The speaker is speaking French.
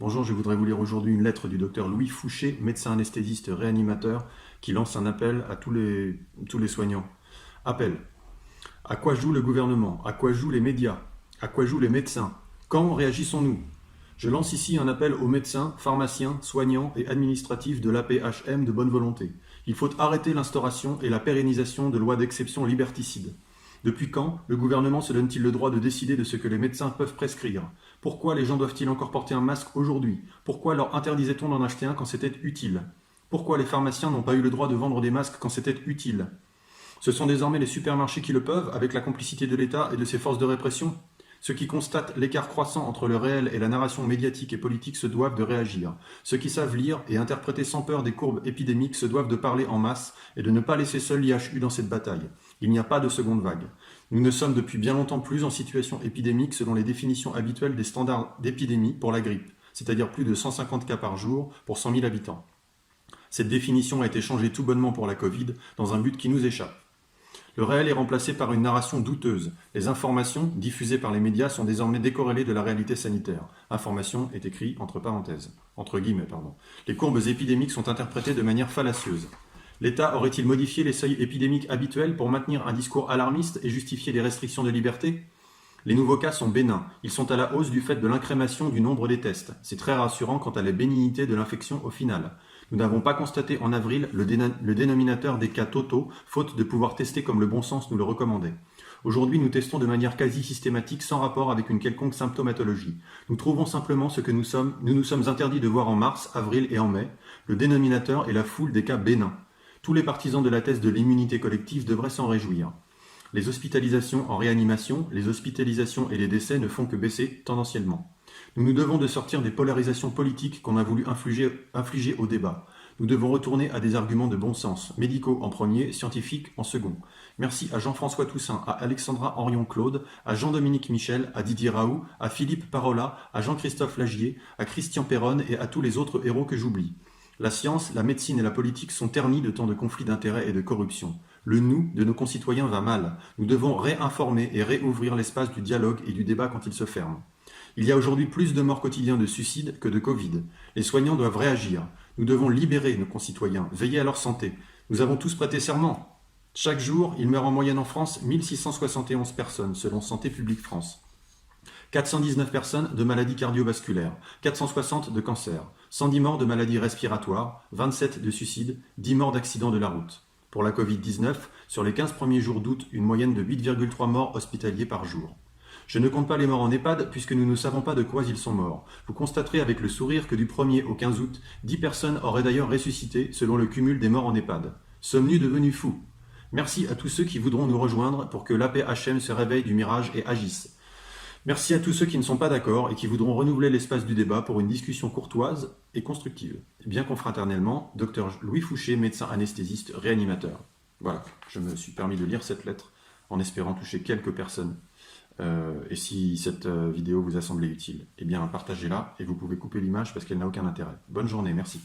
Bonjour, je voudrais vous lire aujourd'hui une lettre du docteur Louis Fouché, médecin anesthésiste réanimateur, qui lance un appel à tous les soignants. Appel. À quoi joue le gouvernement? À quoi jouent les médias? À quoi jouent les médecins? Quand réagissons-nous? Je lance ici un appel aux médecins, pharmaciens, soignants et administratifs de l'AP-HM de bonne volonté. Il faut arrêter l'instauration et la pérennisation de lois d'exception liberticides. Depuis quand le gouvernement se donne-t-il le droit de décider de ce que les médecins peuvent prescrire? Pourquoi les gens doivent-ils encore porter un masque aujourd'hui? Pourquoi leur interdisait-on d'en acheter un quand c'était utile? Pourquoi les pharmaciens n'ont pas eu le droit de vendre des masques quand c'était utile? Ce sont désormais les supermarchés qui le peuvent, avec la complicité de l'État et de ses forces de répression? Ceux qui constatent l'écart croissant entre le réel et la narration médiatique et politique se doivent de réagir. Ceux qui savent lire et interpréter sans peur des courbes épidémiques se doivent de parler en masse et de ne pas laisser seul l'IHU dans cette bataille. Il n'y a pas de seconde vague. Nous ne sommes depuis bien longtemps plus en situation épidémique selon les définitions habituelles des standards d'épidémie pour la grippe, c'est-à-dire plus de 150 cas par jour pour 100 000 habitants. Cette définition a été changée tout bonnement pour la Covid dans un but qui nous échappe. Le réel est remplacé par une narration douteuse. Les informations diffusées par les médias sont désormais décorrélées de la réalité sanitaire. Information est écrit entre parenthèses, entre guillemets, pardon. Les courbes épidémiques sont interprétées de manière fallacieuse. L'État aurait-il modifié les seuils épidémiques habituels pour maintenir un discours alarmiste et justifier des restrictions de liberté? Les nouveaux cas sont bénins. Ils sont à la hausse du fait de l'incrémation du nombre des tests. C'est très rassurant quant à la bénignité de l'infection au final. Nous n'avons pas constaté en avril le dénominateur des cas totaux, faute de pouvoir tester comme le bon sens nous le recommandait. Aujourd'hui, nous testons de manière quasi systématique sans rapport avec une quelconque symptomatologie. Nous trouvons simplement ce que nous nous sommes interdits de voir en mars, avril et en mai, le dénominateur et la foule des cas bénins. Tous les partisans de la thèse de l'immunité collective devraient s'en réjouir. Les hospitalisations en réanimation, les hospitalisations et les décès ne font que baisser tendanciellement. Nous nous devons de sortir des polarisations politiques qu'on a voulu infliger au débat. Nous devons retourner à des arguments de bon sens, médicaux en premier, scientifiques en second. Merci à Jean-François Toussaint, à Alexandra Orion-Claude, à Jean-Dominique Michel, à Didier Raoult, à Philippe Parola, à Jean-Christophe Lagier, à Christian Perronne et à tous les autres héros que j'oublie. La science, la médecine et la politique sont ternis de tant de conflits d'intérêts et de corruption. Le nous de nos concitoyens va mal. Nous devons réinformer et réouvrir l'espace du dialogue et du débat quand il se ferme. Il y a aujourd'hui plus de morts quotidiens de suicide que de Covid. Les soignants doivent réagir. Nous devons libérer nos concitoyens, veiller à leur santé. Nous avons tous prêté serment. Chaque jour, il meurt en moyenne en France 1671 personnes, selon Santé publique France. 419 personnes de maladies cardiovasculaires, 460 de cancer, 110 morts de maladies respiratoires, 27 de suicides, 10 morts d'accidents de la route. Pour la Covid-19, sur les 15 premiers jours d'août, une moyenne de 8,3 morts hospitaliers par jour. Je ne compte pas les morts en EHPAD puisque nous ne savons pas de quoi ils sont morts. Vous constaterez avec le sourire que du 1er au 15 août, 10 personnes auraient d'ailleurs ressuscité selon le cumul des morts en EHPAD. Sommes-nous devenus fous? Merci à tous ceux qui voudront nous rejoindre pour que l'AP-HM se réveille du mirage et agisse. Merci à tous ceux qui ne sont pas d'accord et qui voudront renouveler l'espace du débat pour une discussion courtoise et constructive. Bien confraternellement, Dr Louis Fouché, médecin anesthésiste réanimateur. Voilà, je me suis permis de lire cette lettre en espérant toucher quelques personnes. Et si cette vidéo vous a semblé utile, eh bien partagez-la et vous pouvez couper l'image parce qu'elle n'a aucun intérêt. Bonne journée, merci.